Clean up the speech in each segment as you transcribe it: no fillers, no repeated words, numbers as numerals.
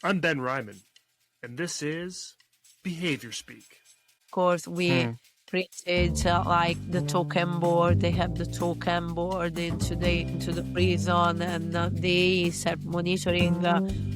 I'm Ben Ryman, and this is Behavior Speak. Of course, we printed like the token board. They have the token board into the prison, and they start monitoring,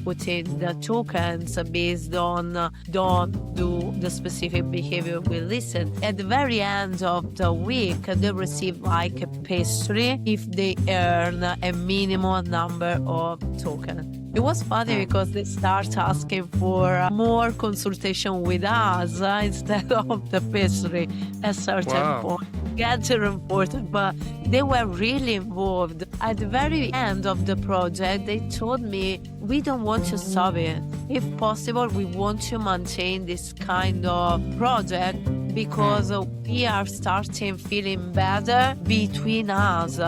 putting the tokens based on don't do the specific behavior we listen. At the very end of the week, they receive like a pastry if they earn a minimum number of tokens. It was funny because they start asking for more consultation with us instead of the pastry at a certain point. Get to report it, but they were really involved. At the very end of the project, they told me, we don't want to stop it. If possible, we want to maintain this kind of project because we are starting feeling better between us.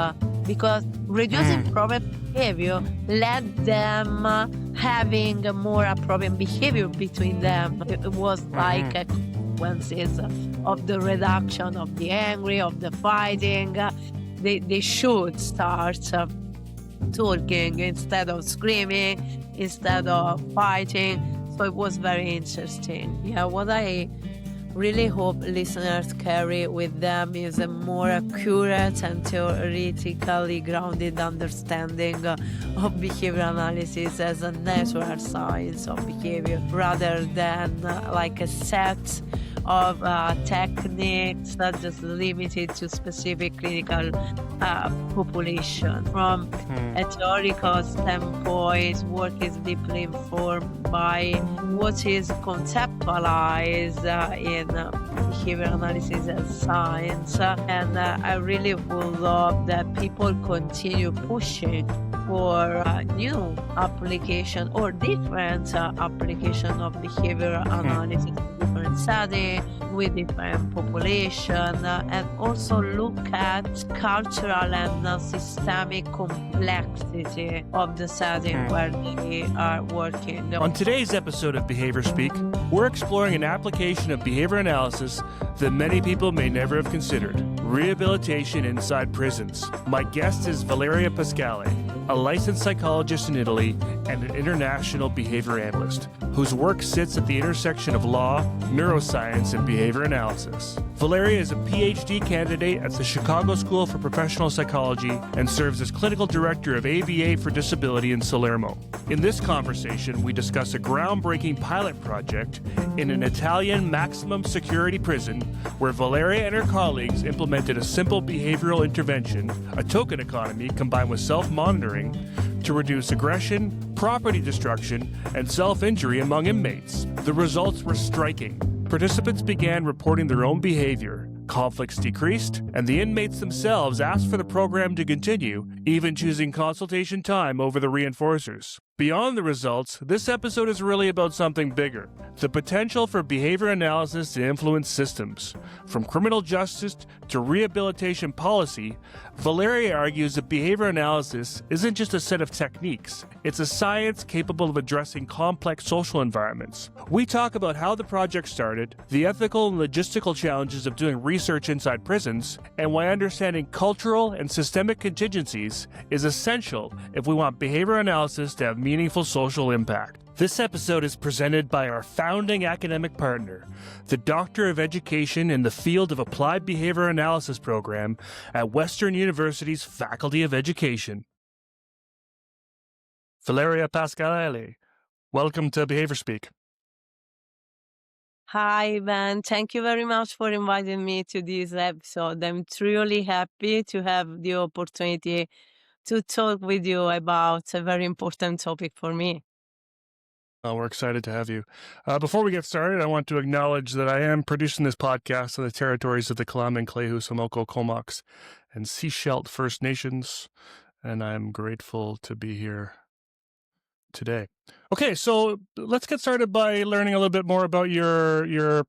Because reducing problem behavior led them having a more appropriate behavior between them. It was like a consequences of the reduction of the angry, of the fighting. They should start talking instead of screaming, instead of fighting. So it was very interesting. Yeah, what I really hope listeners carry with them is a more accurate and theoretically grounded understanding of behavior analysis as a natural science of behavior rather than like a set of techniques that just limited to specific clinical population. From a theoretical standpoint, work is deeply informed by what is conceptualized in behavior analysis as science. And I really would love that people continue pushing for new application or different application of behavior analysis in different setting with different population, and also look at cultural and systemic complexity of the setting where they are working. On today's episode of Behavior Speak, we're exploring an application of behavior analysis that many people may never have considered: rehabilitation inside prisons. My guest is Valeria Pascale, a licensed psychologist in Italy and an international behavior analyst, whose work sits at the intersection of law, neuroscience, and behavior analysis. Valeria is a PhD candidate at the Chicago School for Professional Psychology and serves as clinical director of ABA for Disability in Salerno. In this conversation, we discuss a groundbreaking pilot project in an Italian maximum security prison where Valeria and her colleagues implemented a simple behavioral intervention, a token economy combined with self-monitoring, to reduce aggression, property destruction, and self-injury among inmates. The results were striking. Participants began reporting their own behavior. Conflicts decreased, and the inmates themselves asked for the program to continue, even choosing consultation time over the reinforcers. Beyond the results, this episode is really about something bigger: the potential for behavior analysis to influence systems. From criminal justice to rehabilitation policy, Valeria argues that behavior analysis isn't just a set of techniques, it's a science capable of addressing complex social environments. We talk about how the project started, the ethical and logistical challenges of doing research inside prisons, and why understanding cultural and systemic contingencies is essential if we want behavior analysis to have meaningful social impact. This episode is presented by our founding academic partner, the Doctor of Education in the field of Applied Behavior Analysis program at Western University's Faculty of Education. Valeria Pascale, welcome to Behavior Speak. Hi, Ben. Thank you very much for inviting me to this episode. I'm truly happy to have the opportunity to talk with you about a very important topic for me. We're excited to have you. Before we get started, I want to acknowledge that I am producing this podcast on the territories of the Kalamin, Klehu, Somoko, Comox, and Seashelt First Nations, and I'm grateful to be here today. Okay, so let's get started by learning a little bit more about your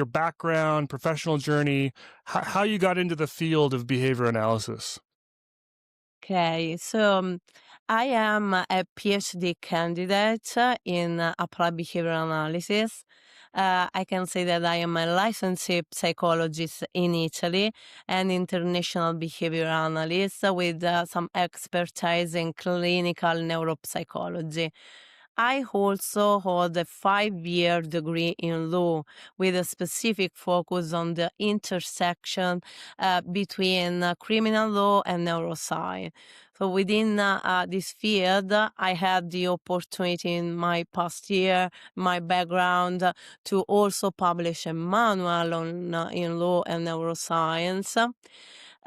background, professional journey, how you got into the field of behavior analysis. Okay, so I am a PhD candidate in applied behavioral analysis. I can say that I am a licensed psychologist in Italy and international behavior analyst with some expertise in clinical neuropsychology. I also hold a 5-year degree in law with a specific focus on the intersection between criminal law and neuroscience. So within this field, I had the opportunity in my past year, my background, to also publish a manual on in law and neuroscience.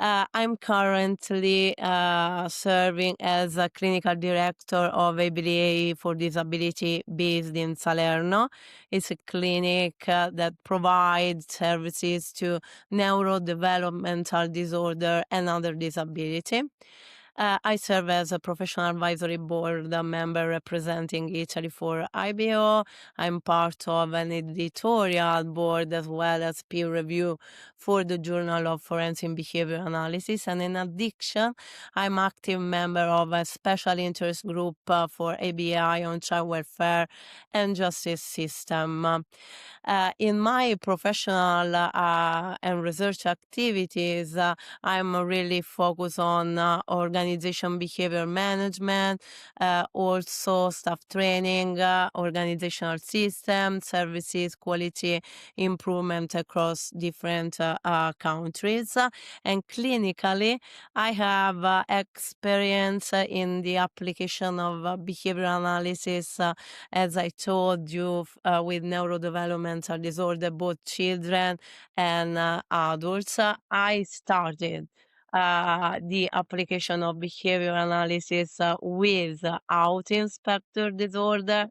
I'm currently serving as a clinical director of ABA for disability based in Salerno. It's a clinic that provides services to neurodevelopmental disorder and other disability. I serve as a professional advisory board member representing Italy for IBO. I'm part of an editorial board as well as peer review for the Journal of Forensic Behavior Analysis. And in addition, I'm active member of a special interest group for ABI on child welfare and justice system. In my professional and research activities, I'm really focused on organization behavior management, also staff training, organizational system, services, quality improvement across different countries. And clinically, I have experience in the application of behavioral analysis, as I told you, with neurodevelopmental disorder, both children and adults. I started the application of behavior analysis with autism spectrum disorder,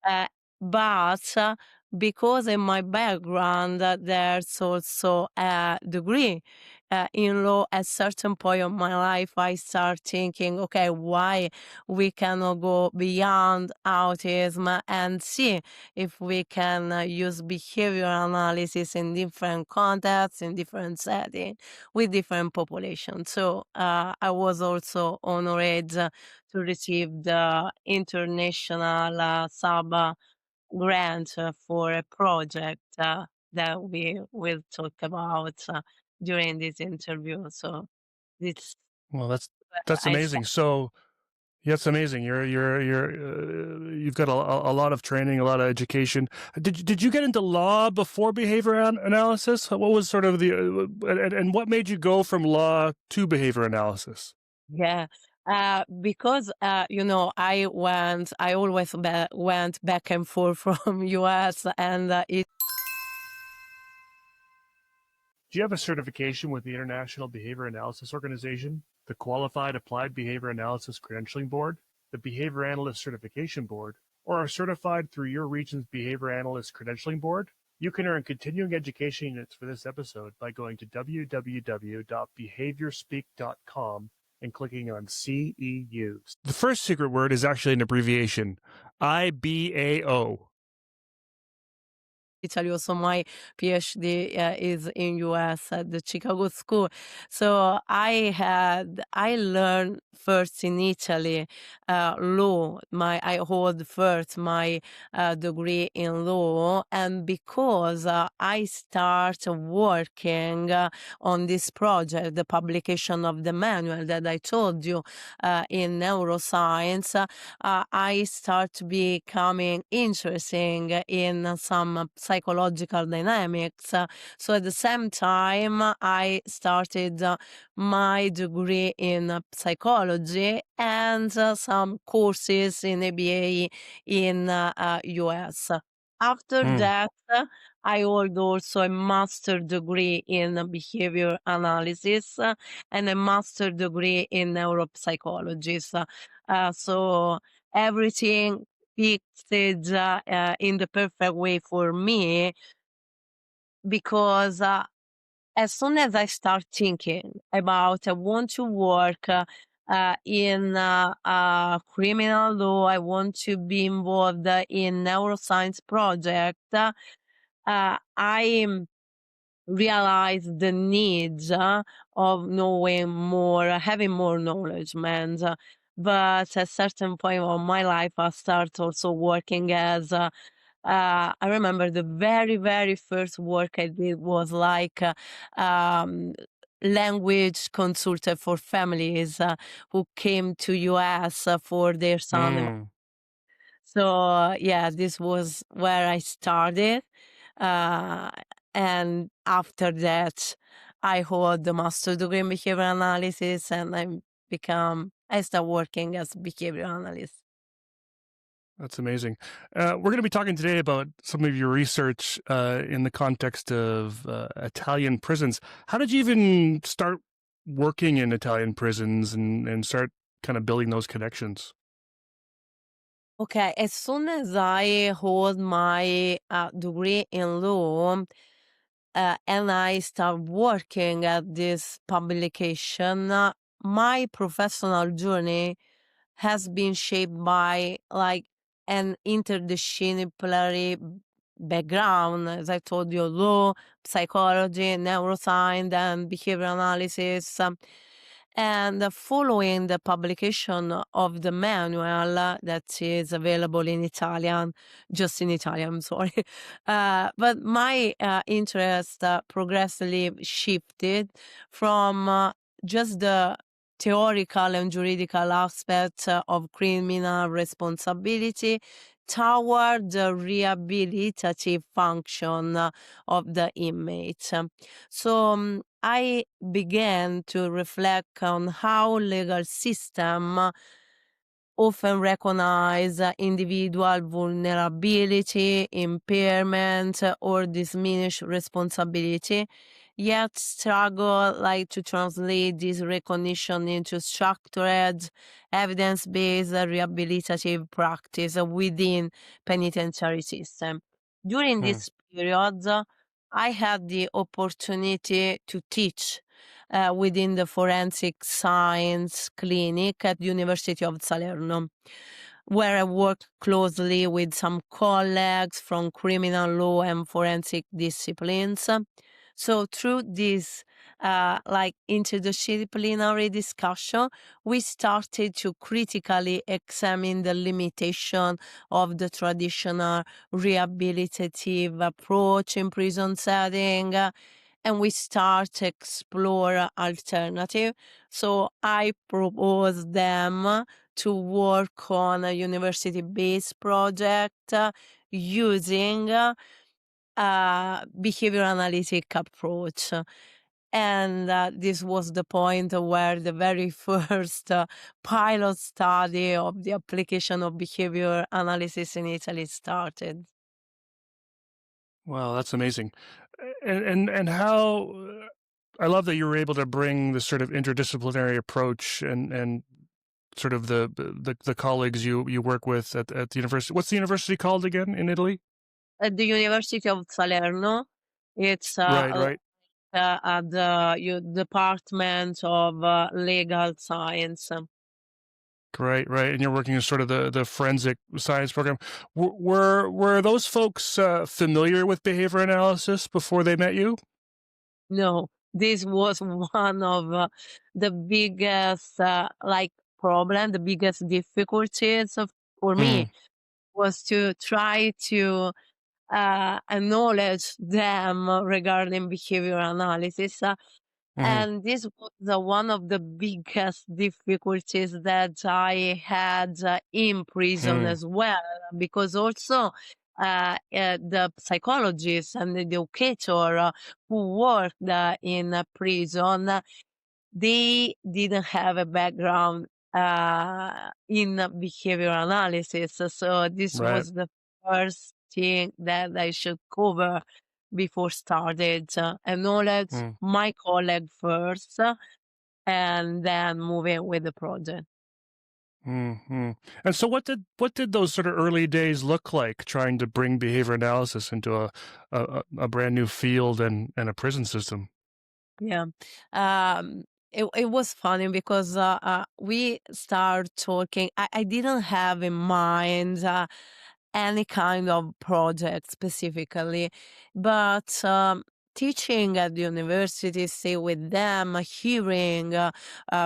uh, but because in my background, there's also a degree in law. At certain point of my life, I start thinking, okay, why we cannot go beyond autism and see if we can use behavioral analysis in different contexts, in different settings, with different populations. So I was also honored to receive the international sub grant for a project that we will talk about during this interview. So this Well, where that's I amazing. So yeah, it's amazing. You've got a lot of training, a lot of education. Did you get into law before behavior analysis? What was sort of the and what made you go from law to behavior analysis? Yeah. Because I always went back and forth from US, and Do you have a certification with the International Behavior Analysis Organization, the Qualified Applied Behavior Analysis Credentialing Board, the Behavior Analyst Certification Board, or are certified through your region's Behavior Analyst Credentialing Board? You can earn continuing education units for this episode by going to www.behaviorspeak.com and clicking on CEUs. The first secret word is actually an abbreviation, IBAO. Italy. Also, my PhD is in US at the Chicago School. So I learned first in Italy law. I hold first my degree in law, and because I start working on this project, the publication of the manual that I told you in neuroscience, I start becoming interesting in some psychological dynamics. So at the same time, I started my degree in psychology and some courses in ABA in US. After that, I hold also a master degree in behavior analysis and a master degree in neuropsychology. So everything fixed in the perfect way for me, because as soon as I start thinking about I want to work in criminal law, I want to be involved in neuroscience project, I realize the need of knowing more, having more knowledge, man. But at certain point of my life, I start also working as I remember the very, very first work I did was like um, language consultant for families who came to US for their son. So yeah, this was where I started. Uh, and after that, I hold the master degree in behavioral analysis, and I start working as behavioral analyst. That's amazing. We're going to be talking today about some of your research in the context of Italian prisons. How did you even start working in Italian prisons and start kind of building those connections? Okay, as soon as I hold my degree in law, and I start working at this publication, my professional journey has been shaped by like an interdisciplinary background, as I told you, law, psychology, neuroscience, and behavioral analysis. And following the publication of the manual that is available in Italian, just in Italian, I'm sorry. But my interest progressively shifted from just the theoretical and juridical aspects of criminal responsibility toward the rehabilitative function of the inmate. So I began to reflect on how legal system often recognize individual vulnerability, impairment, or diminished responsibility, yet struggle like to translate this recognition into structured, evidence-based rehabilitative practice within penitentiary system. During Hmm. this period, I had the opportunity to teach within the forensic science clinic at the University of Salerno, where I worked closely with some colleagues from criminal law and forensic disciplines. So through this like interdisciplinary discussion, we started to critically examine the limitation of the traditional rehabilitative approach in prison setting, and we start to explore alternative. So I propose them to work on a university-based project using a behavior analytic approach. And this was the point where the very first pilot study of the application of behavior analysis in Italy started. Wow, that's amazing. And how I love that you were able to bring this sort of interdisciplinary approach and sort of the colleagues you work with at the university. What's the university called again in Italy? At the University of Salerno, it's Right, right. at the Department of Legal Science. Right, right, and you're working as sort of the forensic science program. Were those folks familiar with behavior analysis before they met you? No, this was one of the biggest like problem, the biggest difficulties for me Mm, was to try to acknowledge them regarding behavior analysis. mm, And this was one of the biggest difficulties that I had in prison mm, as well, because also the psychologists and the educator who worked in a prison, they didn't have a background in behavior analysis. So this right. was the first thing that I should cover before started. Acknowledge Mm, my colleague first, and then moving with the project. mm, mm. And so, what did those sort of early days look like, trying to bring behavior analysis into a brand new field and a prison system? Yeah. It was funny because we start talking. I didn't have in mind any kind of project specifically, but teaching at the university, stay with them, hearing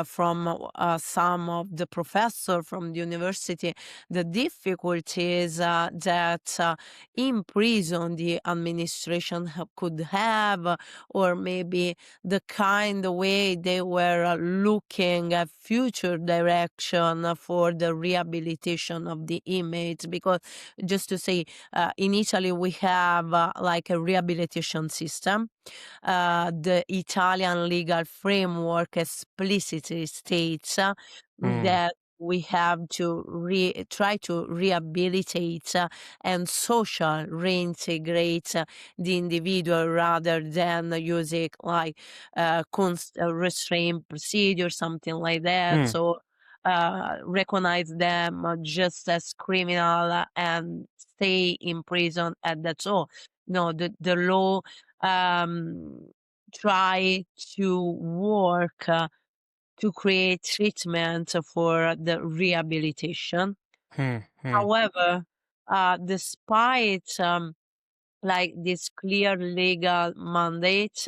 from some of the professor from the university the difficulties that in prison the administration could have, or maybe the kind of way they were looking at future direction for the rehabilitation of the inmates. Because just to say, in Italy we have like a rehabilitation system. The Italian legal framework explicitly states Mm, that we have to try to rehabilitate and social reintegrate the individual, rather than using like restraint procedure, something like that. mm, So recognize them just as criminal and stay in prison, and that's all. No, the law um, try to work to create treatment for the rehabilitation. mm, mm, However, despite like this clear legal mandate,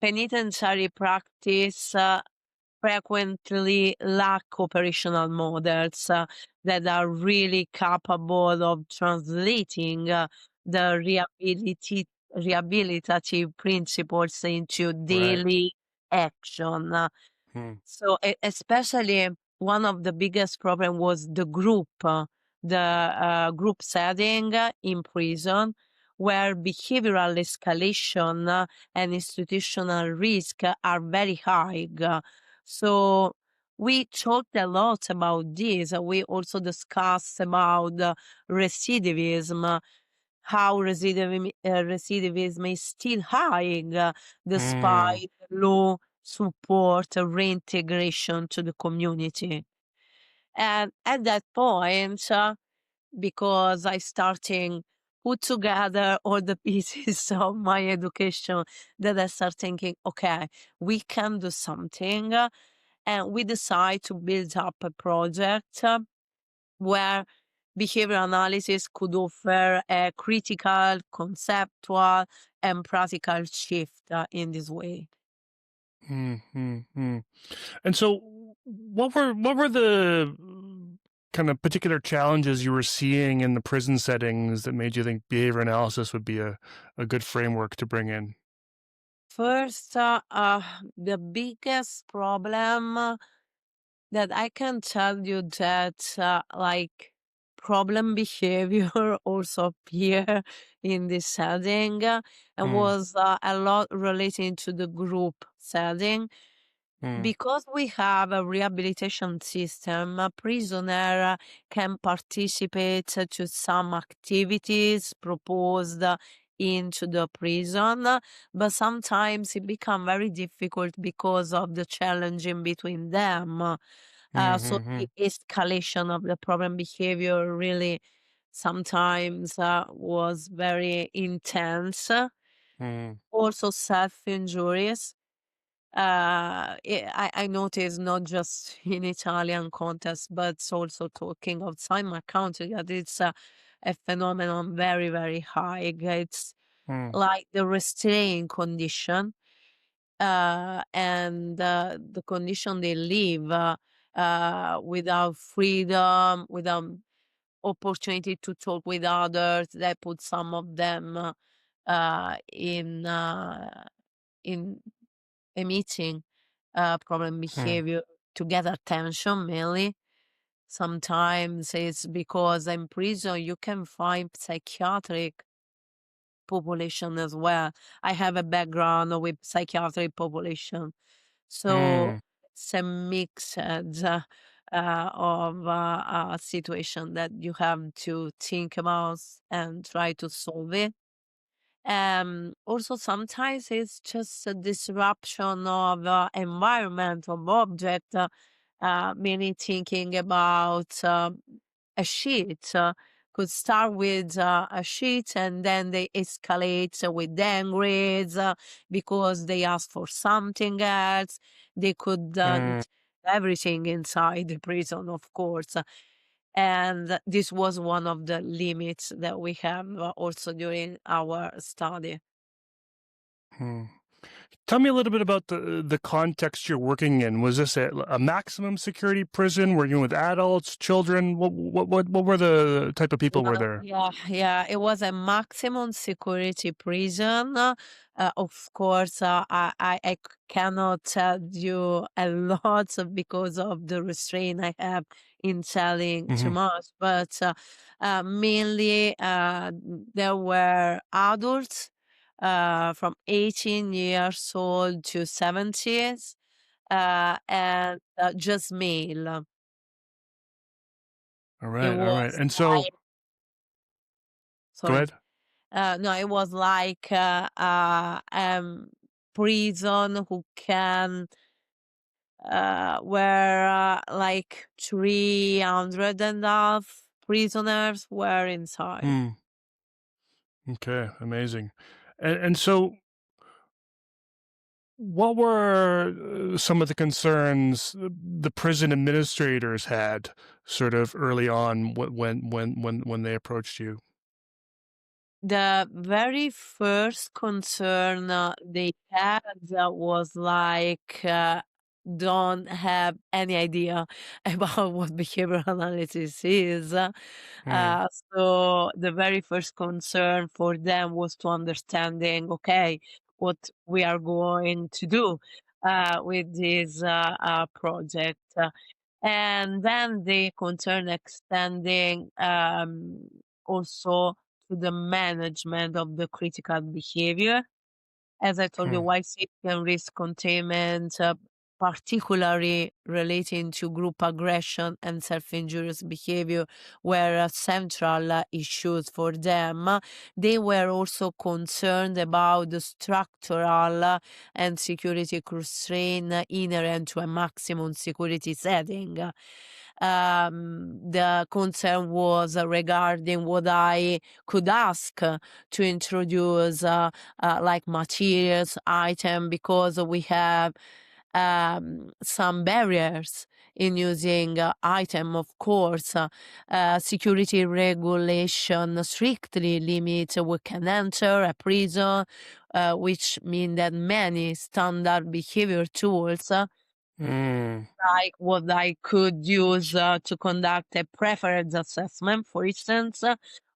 penitentiary practice frequently lack operational models that are really capable of translating the rehabilitative principles into right. daily action. Mm, So especially one of the biggest problem was the group setting in prison, where behavioral escalation and institutional risk are very high. So we talked a lot about this. We also discussed about recidivism, how recidivism is still high mm, despite low support reintegration to the community. And at that point, because I starting put together all the pieces of my education, that I start thinking, okay, we can do something. And we decide to build up a project where behavior analysis could offer a critical, conceptual, and practical shift in this way. mm, mm, mm. And so, what were the kind of particular challenges you were seeing in the prison settings that made you think behavior analysis would be a good framework to bring in? First, the biggest problem that I can tell you that like problem behavior also appear in this setting, and Mm, was a lot relating to the group setting. mm, Because we have a rehabilitation system, a prisoner can participate to some activities proposed into the prison, but sometimes it becomes very difficult because of the challenge in between them. mm, So mm, the mm, escalation of the problem behavior really sometimes was very intense, mm, also self-injurious. I noticed not just in Italian context, but also talking outside my country, that it's a phenomenon very, very high. It's mm, like the restraint condition, and the condition they live without freedom, without opportunity to talk with others. That put some of them in emitting problem mm, behavior to get attention mainly. Sometimes it's because in prison you can find psychiatric population as well. I have a background with psychiatric population, so mm, it's a mix of a situation that you have to think about and try to solve it. Also, sometimes it's just a disruption of environment of object, meaning thinking about a sheet. Could start with a sheet, and then they escalate with downgrades because they ask for something else. They could mm. everything inside the prison, of course. And this was one of the limits that we have also during our study. Hmm. Tell me a little bit about the context you're working in. Was this a maximum security prison? Were you with adults, children? What were the type of people were there? Yeah. It was a maximum security prison. Of course, cannot tell you a lot because of the restraint I have in telling too Hmm. much, but mainly there were adults from 18 years old to 70s, and just male. All It right, all right. was And so, like, go sorry. ahead. No, it was like prison who can where like 300 and half prisoners were inside. Hmm. Okay, amazing. And so, what were some of the concerns the prison administrators had, sort of early on when they approached you? The very first concern they had was like, don't have any idea about what behavioral analysis is. Hmm. So the very first concern for them was to understanding, okay, what we are going to do with this project. And then the concern extending also to the management of the critical behavior. As I told you, Hmm. while safety and risk containment, particularly relating to group aggression and self-injurious behavior, were central issues for them. They were also concerned about the structural and security constraint inherent to a maximum security setting. The concern was regarding what I could ask to introduce like materials, item, because we have some barriers in using item. Of course, security regulation strictly limit we can enter a prison, which mean that many standard behavior tools Hmm. like what I could use to conduct a preference assessment, for instance,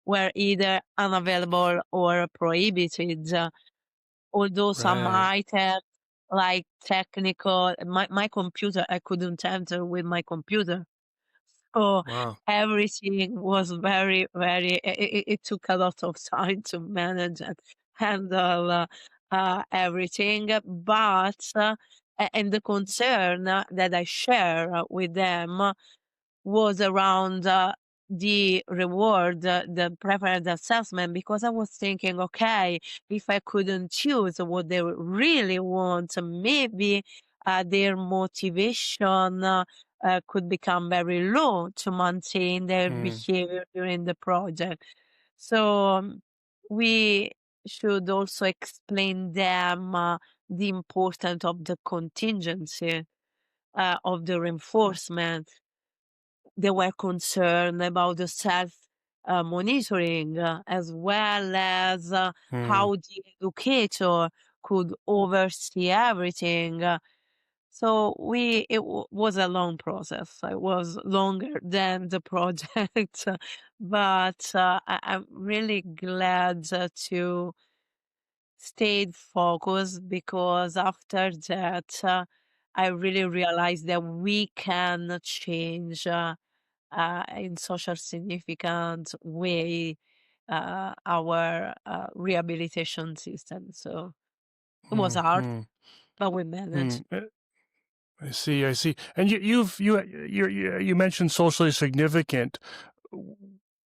were either unavailable or prohibited. Although some Right. items like technical, my computer, I couldn't enter with my computer. So Wow. everything was very, very, it took a lot of time to manage and handle everything. But, and the concern that I share with them was around the reward, the preference assessment, because I was thinking, okay, if I couldn't choose what they really want, maybe their motivation could become very low to maintain their Hmm. behavior during the project. So we should also explain them the importance of the contingency of the reinforcement. They were concerned about the self monitoring, as well as Hmm. how the educator could oversee everything. So was a long process. It was longer than the project, but I'm really glad to stayed focused, because after that, I really realized that we can change in social significant way our rehabilitation system. So it was Hmm. hard, Hmm. but we Hmm. managed. I see. I see. And you mentioned socially significant.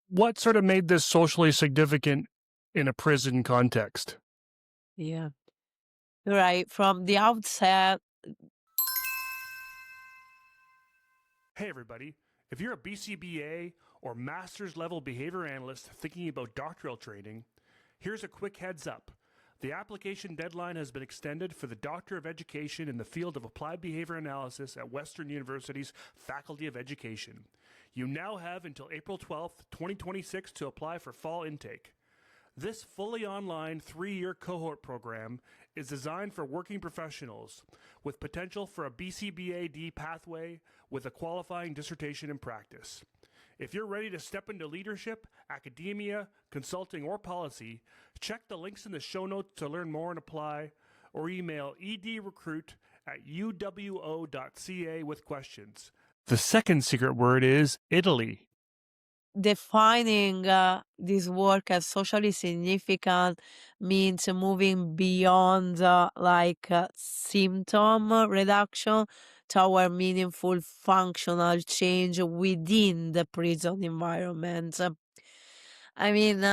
What sort of made this socially significant in a prison context? Yeah, right. From the outset, Hey, everybody. If you're a BCBA or master's level behavior analyst thinking about doctoral training, here's a quick heads up. The application deadline has been extended for the Doctor of Education in the field of Applied Behavior Analysis at Western University's Faculty of Education. You now have until April 12th, 2026 to apply for fall intake. This fully online 3-year cohort program is designed for working professionals with potential for a BCBAD pathway with a qualifying dissertation in practice. If you're ready to step into leadership, academia, consulting, or policy, check the links in the show notes to learn more and apply, or email edrecruit@uwo.ca with questions. The second secret word is Italy. Defining this work as socially significant means moving beyond symptom reduction toward meaningful functional change within the prison environment. I mean,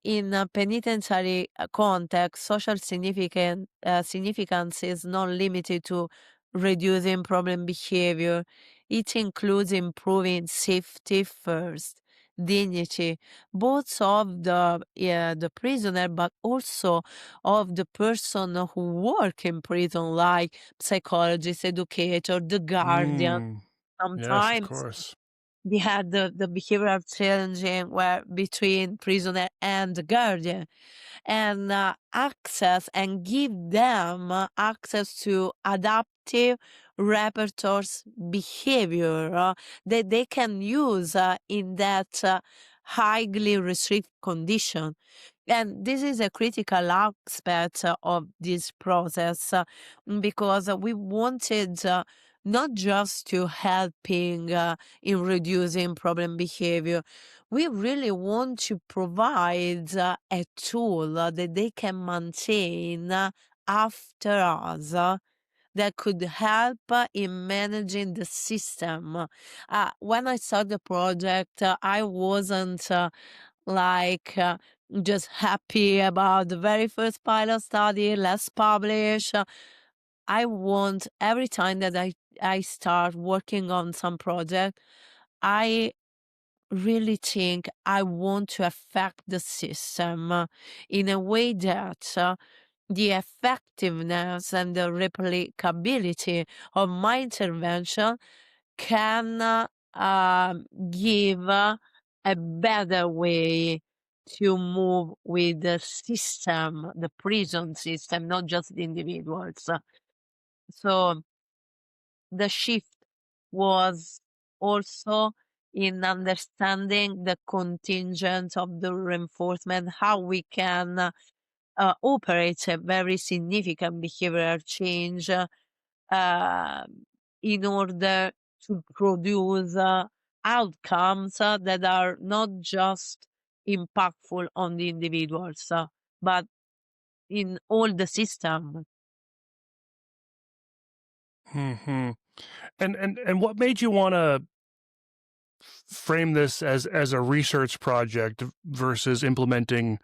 in a penitentiary context, social significance is not limited to reducing problem behavior. It includes improving safety first, dignity, both of the prisoner, but also of the person who work in prison, like psychologist, educator, the guardian. Yes, of Sometimes course. they had the behavioral challenging were between prisoner and the guardian and access and give them access to adaptive repertoires behavior that they can use in that highly restricted condition. And this is a critical aspect of this process because we wanted not just to helping in reducing problem behavior. We really want to provide a tool that they can maintain after us that could help in managing the system. When I started the project, I wasn't like just happy about the very first pilot study, let's publish. I want every time that I start working on some project, I really think I want to affect the system in a way that the effectiveness and the replicability of my intervention can give a better way to move with the system, the prison system, not just the individuals. So the shift was also in understanding the contingent of the reinforcement, how we can operate a very significant behavioral change uh, in order to produce outcomes that are not just impactful on the individuals, but in all the system. Hmm. And what made you want to frame this as a research project versus implementing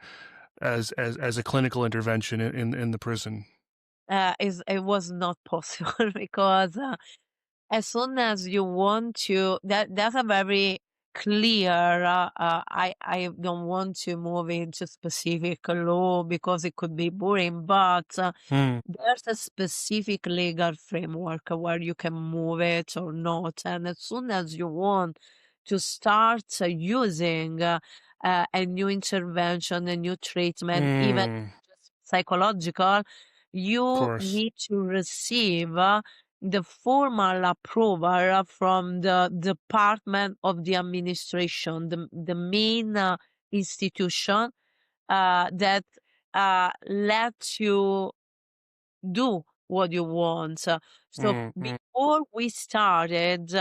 as a clinical intervention in the prison? It was not possible because as soon as you want to, that's a very clear. I don't want to move into specific law because it could be boring, but Hmm. there's a specific legal framework where you can move it or not. And as soon as you want to start using a new intervention, a new treatment, even Mm, just psychological, of you course. need to receive the formal approval from the Department of the Administration, the main institution that lets you do what you want. So Mm. before we started,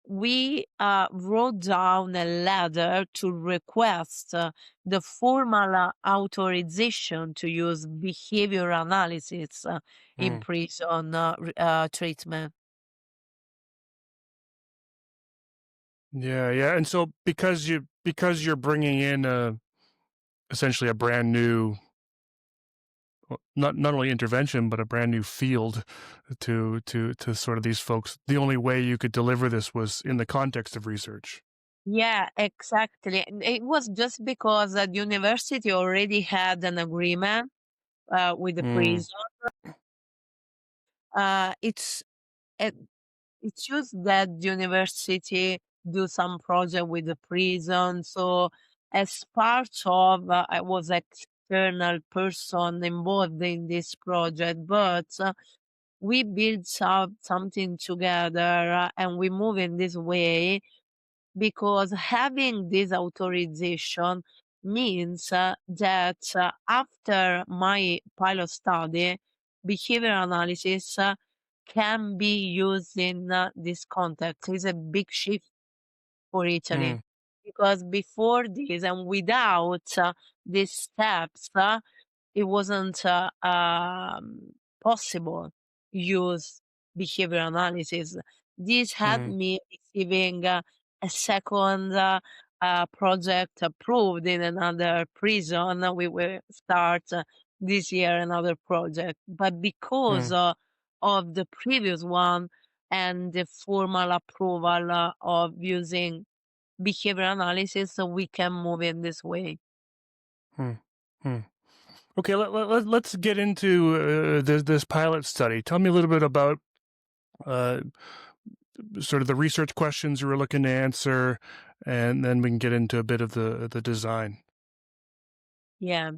we wrote down a letter to request the formal authorization to use behavior analysis in Mm. prison treatment. Yeah, yeah. And so because you're bringing in essentially a brand new, not only intervention but a brand new field to sort of these folks, the only way you could deliver this was in the context of research. Yeah, exactly. And it was just because the university already had an agreement with the Mm. prison. It's it, it's just that the university do some project with the prison, so as part of, I was external person involved in this project, but we built something together, and we move in this way because having this authorization means that after my pilot study, behavior analysis can be used in this context. It's a big shift for Italy Mm, because before this and without these steps, it wasn't possible use behavior analysis. This had mm, me receiving a second project approved in another prison. We will start this year another project, but because mm, of the previous one and the formal approval of using behavior analysis, so we can move in this way. mm, mm. Okay, let's get into this pilot study. Tell me a little bit about uh, sort of the research questions you were looking to answer, and then we can get into a bit of the design. Yeah.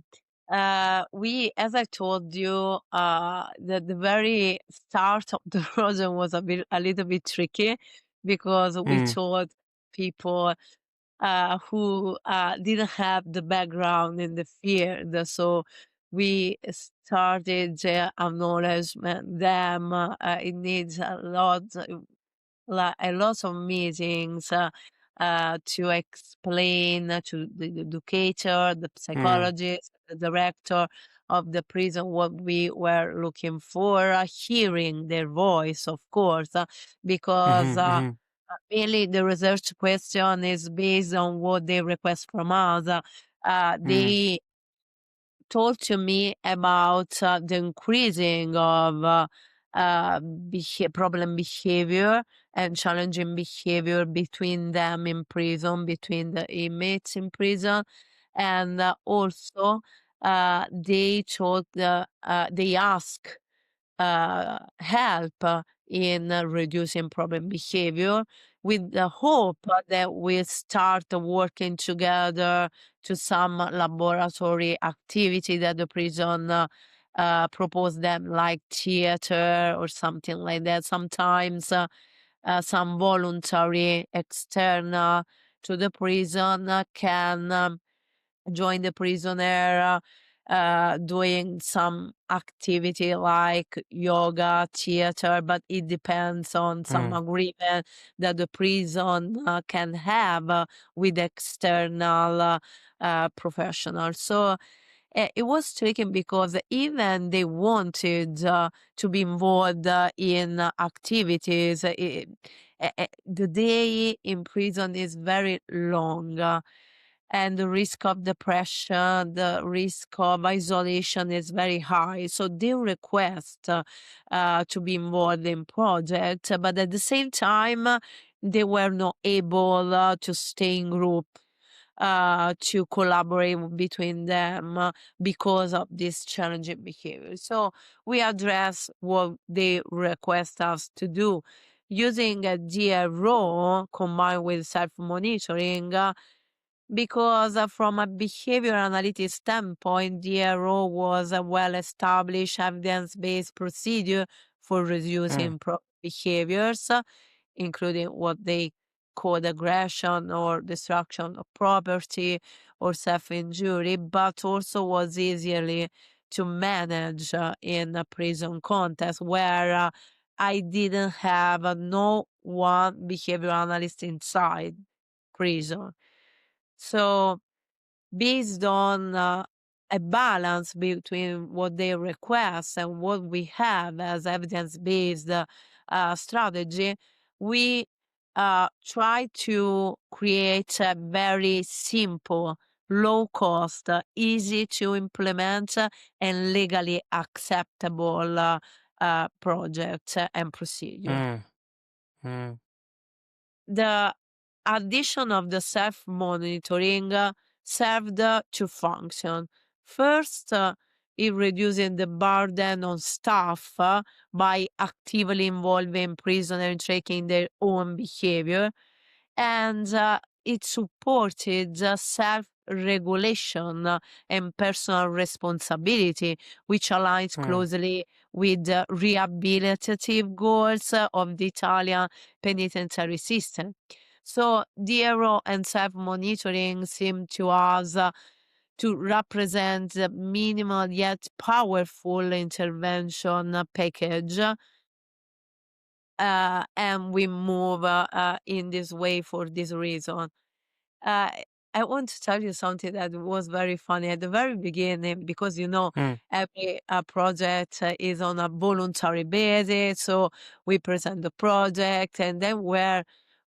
We, as I told you, the very start of the project was a little bit tricky because we Mm, told people who didn't have the background in the field. So we started acknowledgement them. It needs a lot of meetings to explain to the educator, the mm, psychologist, the director of the prison what we were looking for, hearing their voice, of course, because mhm, mhm, really the research question is based on what they request from us. mm, They told to me about the increasing of problem behavior and challenging behavior between them in prison, between the inmates in prison, and also they ask help in reducing problem behavior with the hope that we start working together to some laboratory activity that the prison propose them, like theater or something like that. Sometimes some voluntary external to the prison can join the prisoner doing some activity like yoga, theater, but it depends on some mm, agreement that the prison can have with external professionals. So it was tricky because even they wanted to be involved in activities. The day in prison is very long. And the risk of depression, the risk of isolation is very high. So they request to be involved in projects, but at the same time, they were not able to stay in group to collaborate between them because of this challenging behavior. So we address what they request us to do using a DRO combined with self-monitoring because from a behavior analytics standpoint, DRO was a well-established evidence-based procedure for mm, reducing behaviors, including what they called aggression or destruction of property or self-injury, but also was easily to manage in a prison context where I didn't have no one behavior analyst inside prison. So based on a balance between what they request and what we have as evidence-based strategy, we try to create a very simple, low cost, easy to implement, and legally acceptable project and procedure. mm, mm, The addition of the self-monitoring served to function. First, in reducing the burden on staff by actively involving prisoners in tracking their own behavior, and it supported self-regulation and personal responsibility, which aligns Hmm. closely with the rehabilitative goals of the Italian penitentiary system. So, DRO and self-monitoring seem to us to represent the minimal yet powerful intervention package, and we move in this way for this reason. Uh, I want to tell you something that was very funny at the very beginning because Hmm. every project is on a voluntary basis. So we present the project, and then where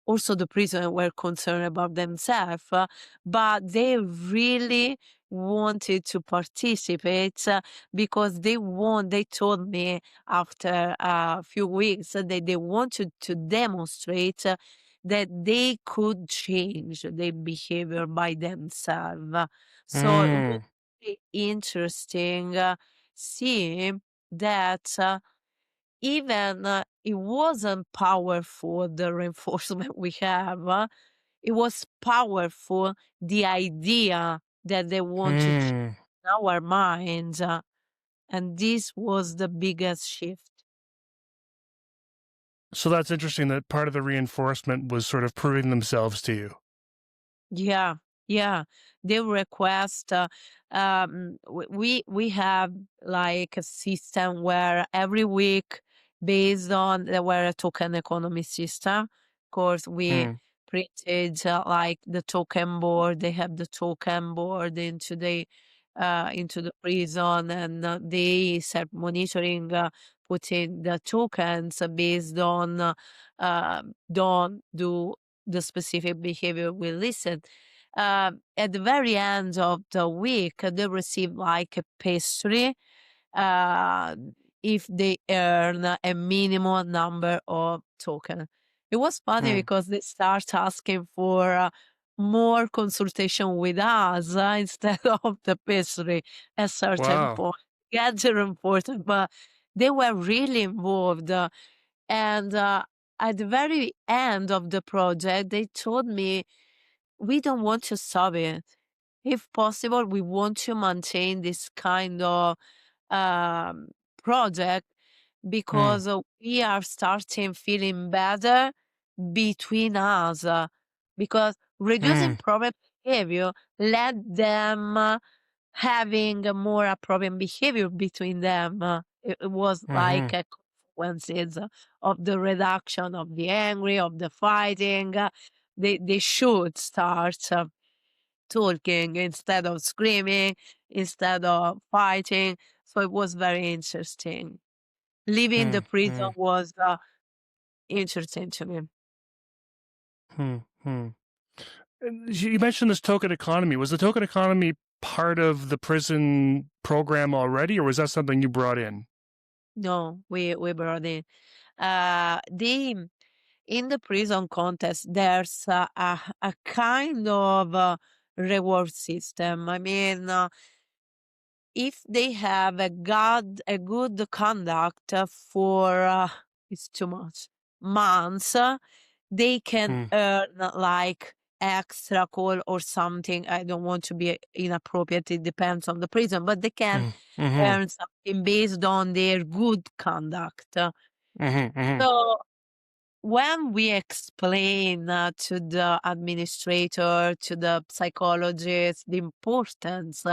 also the prisoners were concerned about themselves, but they really wanted to participate because they told me after a few weeks that they wanted to demonstrate that they could change their behavior by themselves. So it was Hmm. really interesting seeing that even it wasn't powerful the reinforcement we have. It was powerful the idea that they want to change Hmm. our minds, and this was the biggest shift. So that's interesting that part of the reinforcement was sort of proving themselves to you. Yeah, yeah. They request. We have like a system where every week, based on the where a token economy system. Of course, we Hmm. printed like the token board. They have the token board into the prison, and they start monitoring, putting the tokens based on don't do the specific behavior we listen. At the very end of the week, they receive like a pastry uh, if they earn a minimum number of tokens. It was funny Hmm. because they start asking for more consultation with us instead of the pastry at certain Wow. point. Yeah, they're important, but they were really involved. And at the very end of the project, they told me, we don't want to stop it. If possible, we want to maintain this kind of um, project Hmm. because we are starting feeling better between us. Because reducing Hmm. problem behavior led them having a more appropriate behavior between them. It was Hmm. like a consequences of the reduction of the angry, of the fighting. They should start talking instead of screaming, instead of fighting. So it was very interesting. Leaving Hmm. the prison Hmm. was interesting to me. Hmm. Hmm. And you mentioned this token economy. Was the token economy part of the prison program already, or was that something you brought in? No, we brought in. The in the prison context, there's a kind of reward system. I mean, if they have a good conduct for it's too much months, they can Hmm. earn like extra call or something. I don't want to be inappropriate. It depends on the prison, but they can Hmm. Hmm. earn something based on their good conduct. Hmm. Hmm. So when we explain to the administrator, to the psychologist, the importance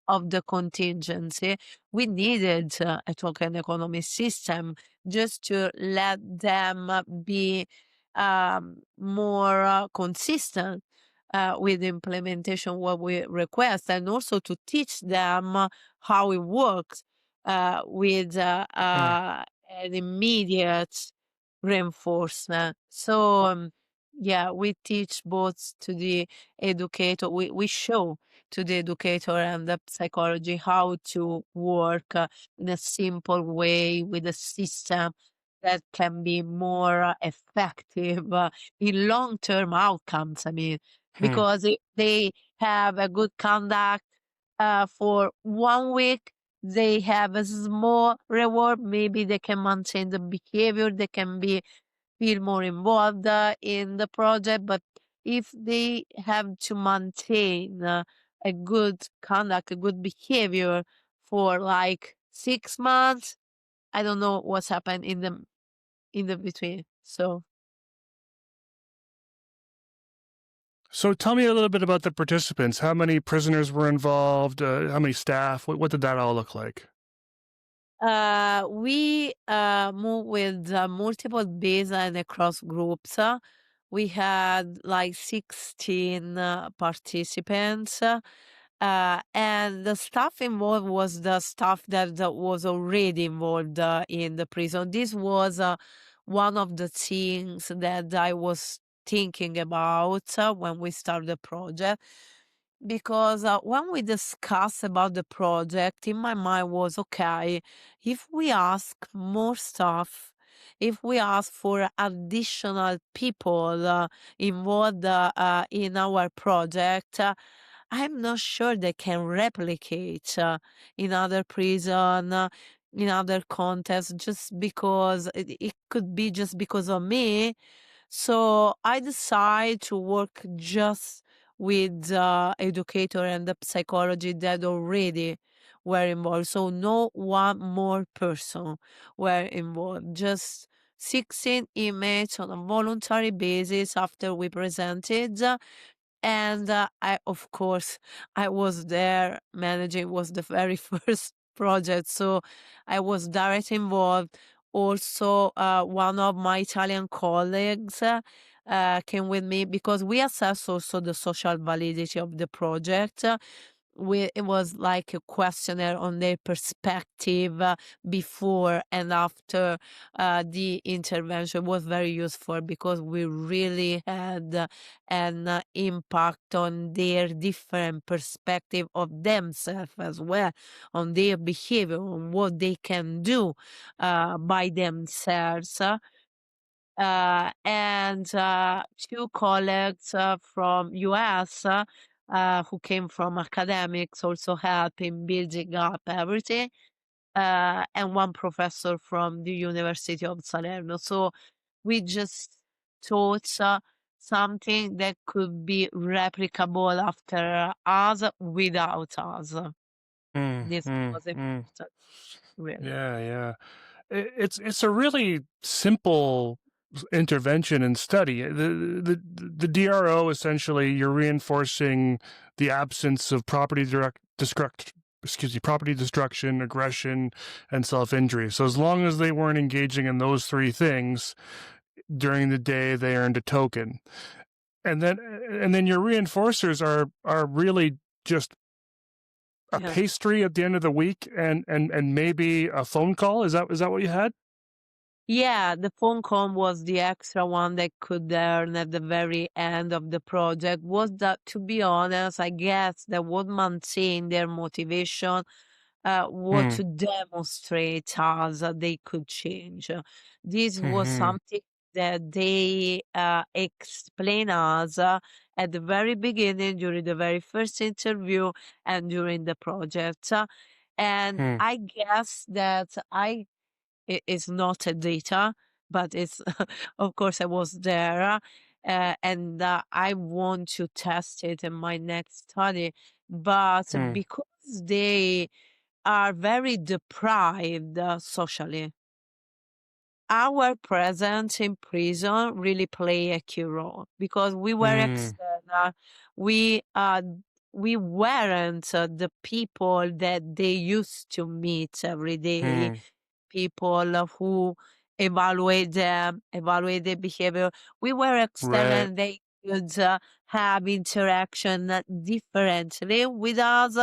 of the contingency, we needed a token economy system just to let them be more consistent with the implementation what we request, and also to teach them how it works with Hmm. an immediate reinforcement. So, yeah, we teach both to the educator, we show to the educator and the psychology how to work in a simple way with a system that can be more effective in long term outcomes. I mean, Hmm. because if they have a good conduct for 1 week, they have a small reward. Maybe they can maintain the behavior, they can be feel more involved in the project. But if they have to maintain a good conduct, a good behavior for like 6 months. I don't know what's happened in the between. So So tell me a little bit about the participants. How many prisoners were involved? How many staff? What did that all look like? we move with multiple base and across groups. We had like 16 participants. And the staff involved was the staff that was already involved in the prison. This was one of the things that I was thinking about when we started the project, because when we discussed about the project, in my mind was, okay, if we ask more stuff, if we ask for additional people involved in our project, I'm not sure they can replicate in other prison, in other contexts, just because it could be just because of me. So I decided to work just with the educator and the psychology that already were involved. So no one more person were involved. Just 16 inmates on a voluntary basis after we presented. And I, of course, I was there managing, was the very first project. So I was directly involved. Also, one of my Italian colleagues came with me because we assess also the social validity of the project. It was like a questionnaire on their perspective before and after the intervention. Was very useful because we really had an impact on their different perspective of themselves as well, on their behavior, on what they can do by themselves. And two colleagues from US who came from academics also help in building up everything, and one professor from the University of Salerno. So we just taught something that could be replicable after us without us. Mm, This mm, was mm. important, really. Yeah, yeah. It's a really simple intervention and study. The DRO, essentially, you're reinforcing the absence of property destruction, aggression, and self-injury. So as long as they weren't engaging in those three things during the day, they earned a token. And then your reinforcers are really just a Yeah. pastry at the end of the week and maybe a phone call. Is that what you had? Yeah, the phone call was the extra one that could earn at the very end of the project. Was that, to be honest, I guess that would maintain their motivation, was Hmm. to demonstrate us that they could change. This was Hmm. something that they explain us at the very beginning, during the very first interview, and during the project. And Hmm. I guess that it is not a data, but it's of course I was there, and I want to test it in my next study. But Hmm. because they are very deprived socially, our presence in prison really play a key role because we were Hmm. external. We uh we weren't the people that they used to meet every day, Hmm. people who evaluate them, evaluate their behavior. We were external Right. and they could have interaction differently with us.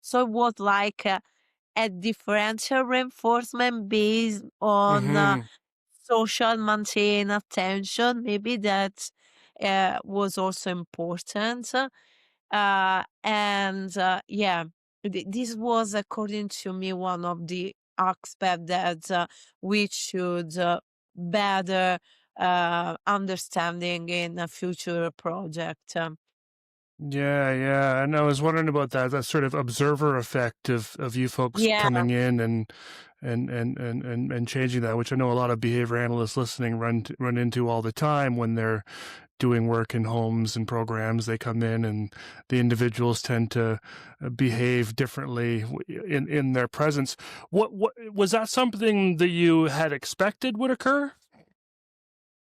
So it was like a differential reinforcement based on Hmm. social maintain attention. Maybe that was also important. And yeah, this was, according to me, one of the aspects that we should better understanding in a future project. Yeah, yeah. And I was wondering about that sort of observer effect of you folks Yeah, coming in and changing that, which I know a lot of behavior analysts listening run into all the time when they're doing work in homes and programs. They come in, and the individuals tend to behave differently in their presence. What was that something that you had expected would occur?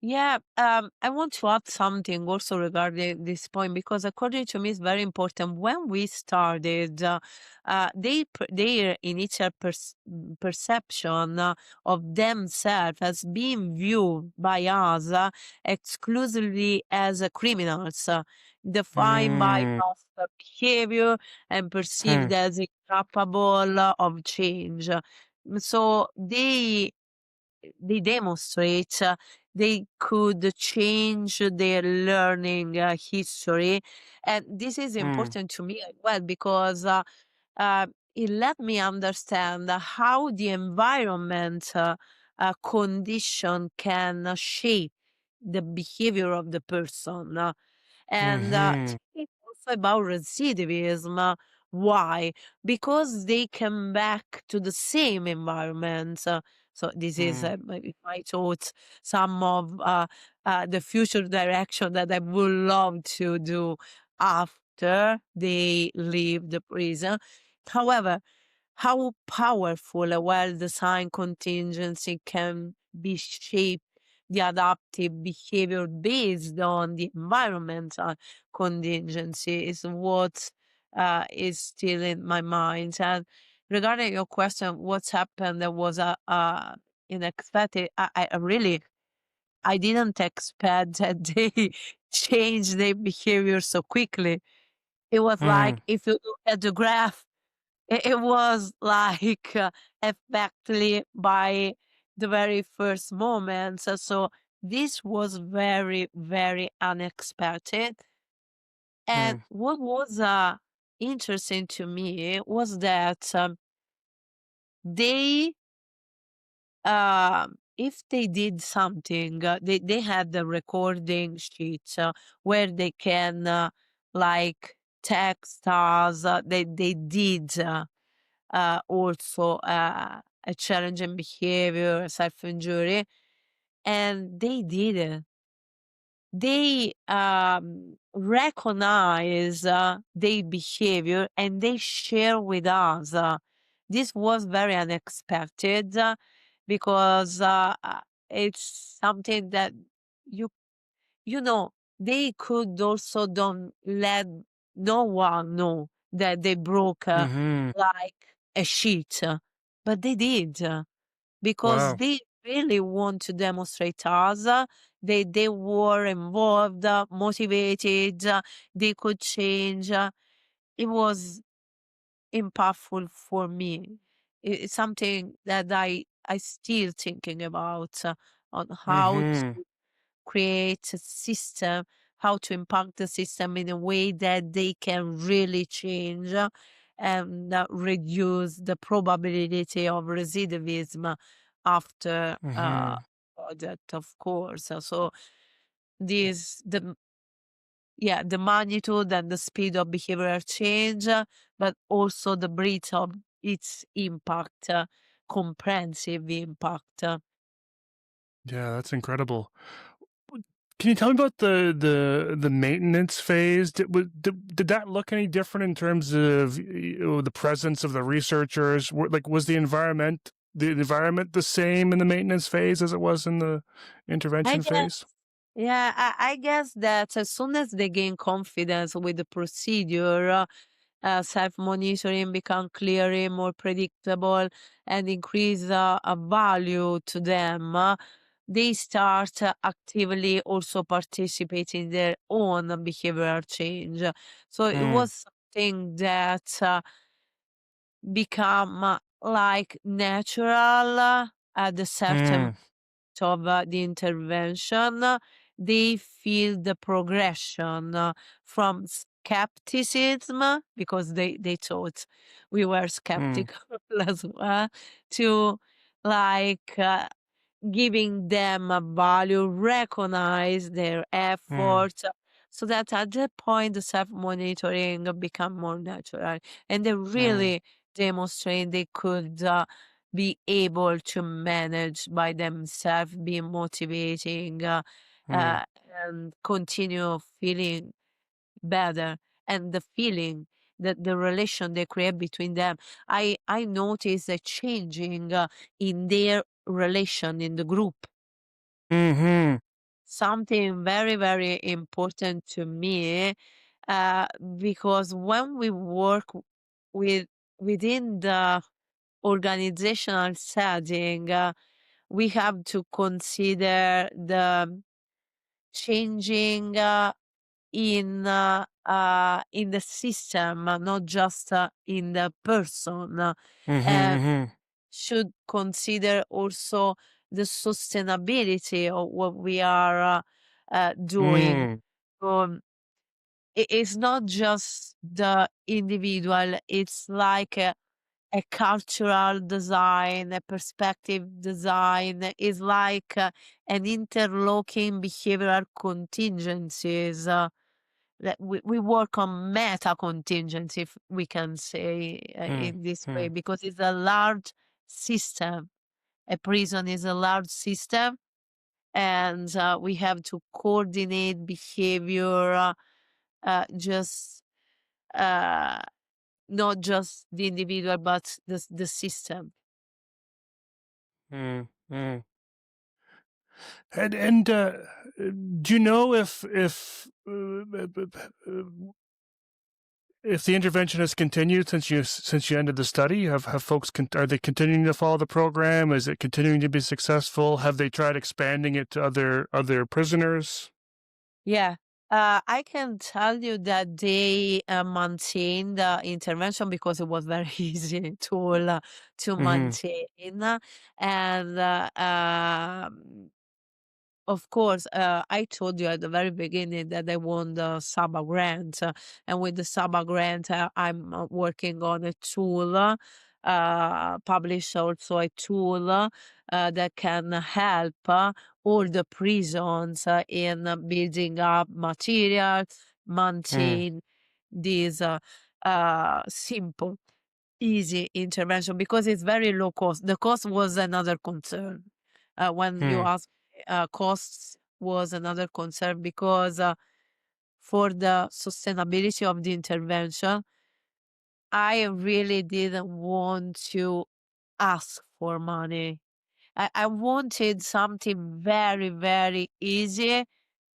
Yeah, I want to add something also regarding this point because according to me, it's very important. When we started, their initial perception of themselves as being viewed by us exclusively as criminals, defined by Mm, past behavior and hmm, perceived as incapable of change. So they demonstrate they could change their learning history. And this is hmm, important to me as well because uh, it let me understand how the environment condition can shape the behavior of the person. And hmm, it's also about recidivism. Why? Because they come back to the same environment. So this is hmm, my thoughts, some of the future direction that I would love to do after they leave the prison. However, how powerful a well-designed contingency can be shaped the adaptive behavior based on the environmental contingency is what is still in my mind. And regarding your question, what's happened that was unexpected, I really I didn't expect that they changed their behavior so quickly. It was hmm. like if you look at the graph, it was like effectively by the very first moment. So this was very, very unexpected. And Mm, what was interesting to me was that they, if they did something, they had the recording sheets where they can like text us. They did. Also a challenging behavior, self-injury, and they did it. They recognize their behavior and they share with us. This was very unexpected because it's something that you you know, they could also don't let no one know that they broke mhm. like a sheet, but they did because Wow. they really want to demonstrate us. They were involved, motivated. They could change. It was impactful for me. It's something that I still thinking about on how Mhm, create a system, how to impact the system in a way that they can really change and reduce the probability of recidivism after mhm. that, of course. So this the yeah the magnitude and the speed of behavioral change, but also the breadth of its impact, comprehensive impact. Yeah, that's incredible. Can you tell me about the maintenance phase? Did that look any different in terms of the presence of the researchers? Was the environment the same in the maintenance phase as it was in the I intervention guess. phase? Yeah, I guess that as soon as they gain confidence with the procedure, self-monitoring become clearer, more predictable, and increase a value to them, they start actively also participating in their own behavioral change. So it Mm, was something that become like natural at a certain mm, of the intervention, they feel the progression from skepticism because they thought we were mm, skeptical as well to like giving them a value, recognize their mm, efforts, so that at that point the self-monitoring become more natural and they mm, really demonstrate they could be able to manage by themselves, be motivating mm, and continue feeling better. And the feeling that the relation they create between them, I notice a changing in their relation in the group. mhm, Something very, very important to me, uh, because when we work with within the organizational setting, we have to consider the changing in the system, not just in the person. mhm, And mhm, should consider also the sustainability of what we are doing. mm, Um, it's not just the individual, it's like a cultural design, a perspective design, is like an interlocking behavioral contingencies. That we work on meta contingency, if we can say mm, in this way, mm, because it's a large system. A prison is a large system, and we have to coordinate behavior, just uh, not just the individual, but the system. mm, mm. And do you know if the intervention has continued since you ended the study? Have folks are they continuing to follow the program? Is it continuing to be successful? Have they tried expanding it to other prisoners? Yeah. I can tell you that they maintained the intervention because it was very easy to Mm-hmm. maintain. And of course, I told you at the very beginning that I won the SABA grant, and with the SABA grant, I'm working on a tool, publish also a tool that can help all the prisons in building up materials, Mm, maintain these simple, easy intervention because it's very low cost. The cost was another concern. When you mm, ask costs was another concern because for the sustainability of the intervention, I really didn't want to ask for money. I wanted something very, very easy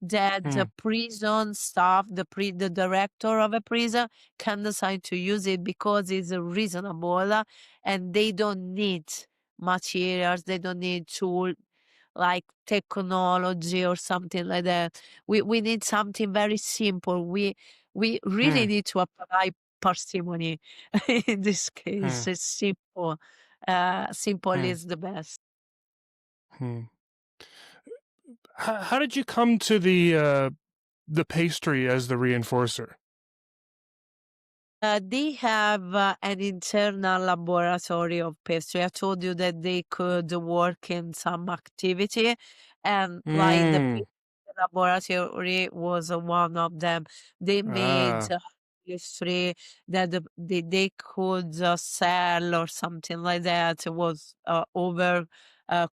that the mm, prison staff, the director of a prison can decide to use it because it's reasonable and they don't need materials, they don't need tool like technology or something like that. We need something very simple. We really mm, need to apply parsimony in this case. mm, It's simple. Simple mm, is the best. mm. How did you come to the pastry as the reinforcer? They have an internal laboratory of pastry. I told you that they could work in some activity, and like the Mm, laboratory was one of them. They made ah, pastry that they could sell or something like that. It was over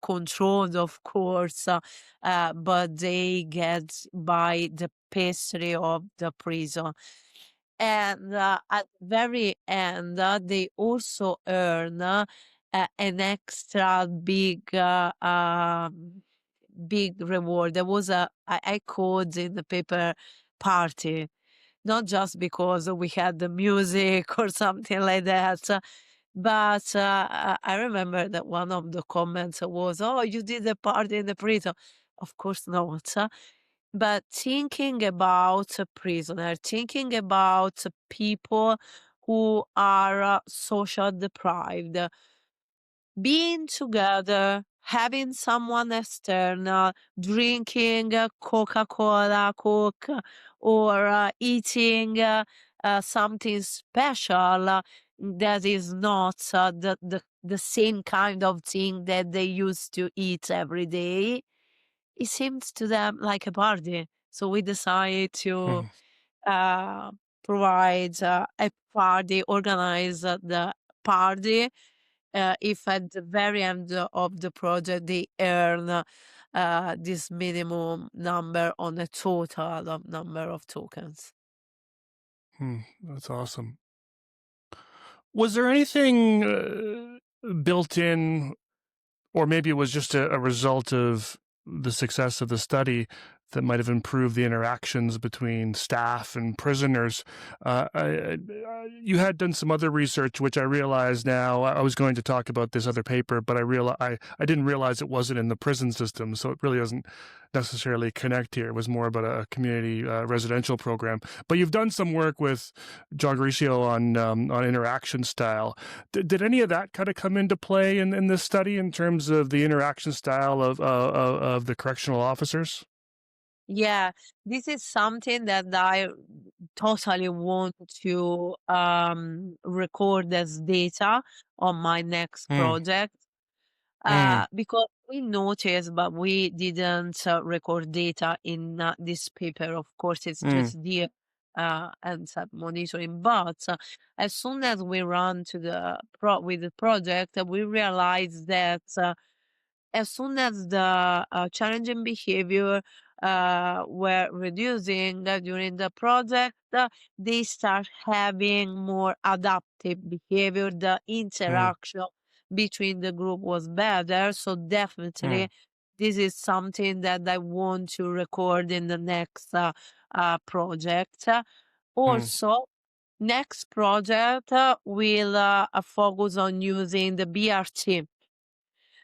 controlled, of course, but they get by the pastry of the prison. And at the very end, they also earn an extra big reward. There was I called in the paper party, not just because we had the music or something like that, but I remember that one of the comments was, "Oh, you did a party in the prison." Of course not. But thinking about a prisoner, thinking about people who are social deprived, being together, having someone external, drinking Coca-Cola, Coke, or eating something special that is not the same kind of thing that they used to eat every day, it seems to them like a party. So we decided to mm, uh, provide a party, organize the party. If at the very end of the project they earn this minimum number on a total of number of tokens. That's awesome. Was there anything built in, or maybe it was just a result of the success of the study that might have improved the interactions between staff and prisoners? You had done some other research, which I realize now. I was going to talk about this other paper, but I didn't realize it wasn't in the prison system, so it really doesn't necessarily connect here. It was more about a community residential program. But you've done some work with John Gricio on interaction style. Did any of that kind of come into play in this study in terms of the interaction style of the correctional officers? Yeah, this is something that I totally want to record as data on my next Mm, project. mm, Because we noticed, but we didn't record data in this paper. Of course, it's mm, just the and monitoring. But as soon as we run to the with the project, we realized that as soon as the challenging behavior were reducing during the project, they start having more adaptive behavior. The mm, interaction between the group was better. So definitely, mm, this is something that I want to record in the next project. mm, Also, next project will focus on using the BRT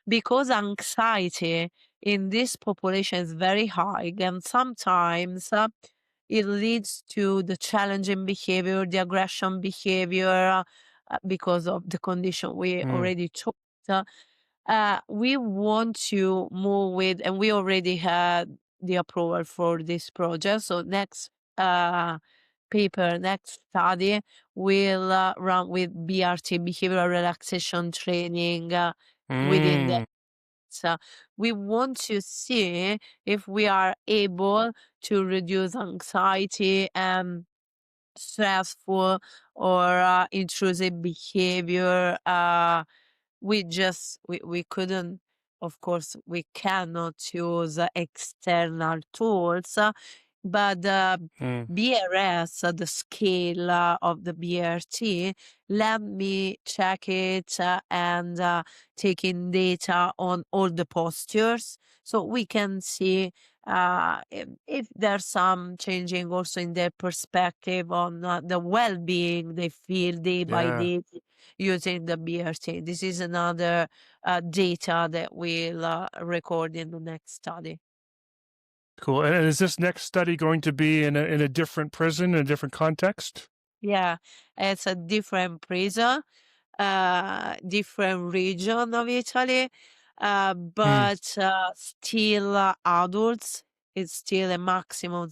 because anxiety in this population is very high, and sometimes it leads to the challenging behavior, the aggression behavior, because of the condition we mm, already talked. We want to move with, and we already had the approval for this project. So next uh, next study will run with BRT, behavioral relaxation training, within the mm. so we want to see if we are able to reduce anxiety and stressful or intrusive behavior. We couldn't, of course, we cannot use external tools, but the Mm, BRS, the scale of the BRT, let me check it and take in data on all the postures so we can see if there's some changing also in their perspective on the well-being they feel day by yeah, day using the BRT. This is another data that we'll record in the next study. cool. And is this next study going to be in a different prison, in a different context? Yeah, it's a different prison, different region of Italy, Mm, but still adults. It's still a maximum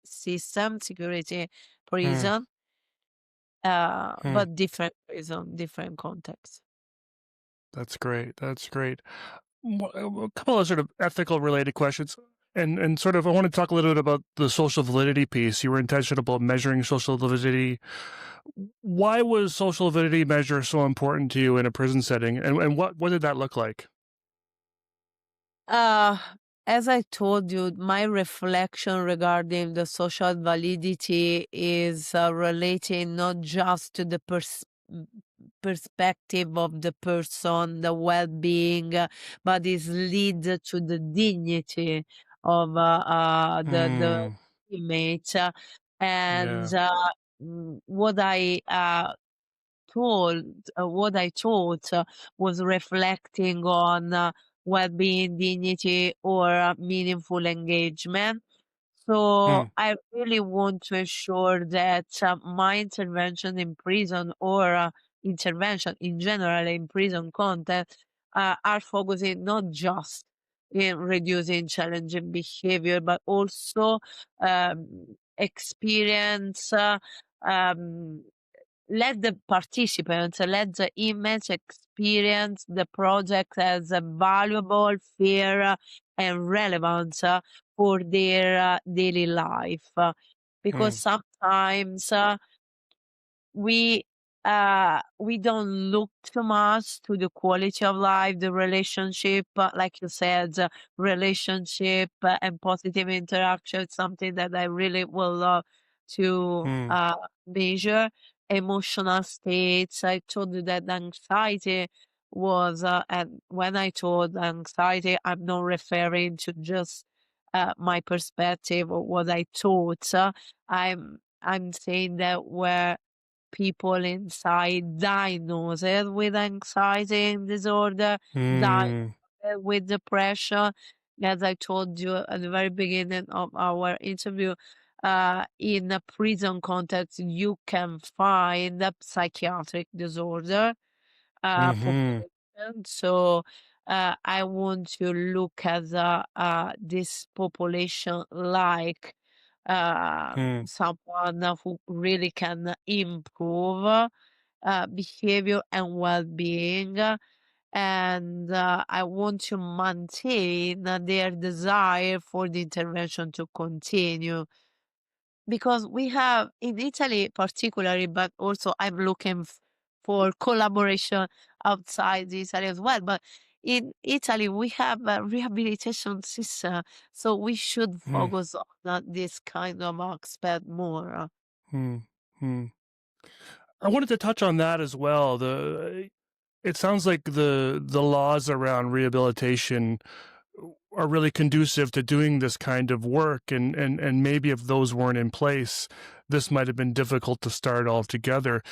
system security mm, prison, mm. but different prison, different context. That's great. That's great. A couple of sort of ethical related questions. And sort of, I want to talk a little bit about the social validity piece. You were intentional about measuring social validity. Why was social validity measure so important to you in a prison setting? And what did that look like? Uh, as I told you, my reflection regarding the social validity is relating not just to the perspective of the person, the well-being, but is lead to the dignity of the Hmm. inmate. And Yeah. what what I taught was reflecting on well-being, dignity, or meaningful engagement. So Hmm. I really want to ensure that my intervention in prison or intervention in general in prison context are focusing not just in reducing challenging behavior, but also experience um, let the participants, let the inmates experience the project as a valuable, fair, and relevant for their daily life. Because Hmm. sometimes we we don't look too much to the quality of life, the relationship, like you said, relationship and positive interaction, something that I really would love to Hmm. measure. Emotional states. I told you that anxiety was, and when I told anxiety, I'm not referring to just my perspective or what I thought. I'm saying that where people inside diagnosed with anxiety disorder, diagnosed Hmm. with depression. As I told you at the very beginning of our interview, in a prison context, you can find a psychiatric disorder Hmm. population. So I want to look at this population like Hmm. someone who really can improve behavior and well-being. And I want to maintain their desire for the intervention to continue because we have in Italy particularly, but also I'm looking for collaboration outside Italy as well. But in Italy, we have a rehabilitation system, so we should Hmm. focus on this kind of aspect more. Hmm. Hmm. I wanted to touch on that as well. It sounds like the laws around rehabilitation are really conducive to doing this kind of work, and maybe if those weren't in place, this might have been difficult to start altogether.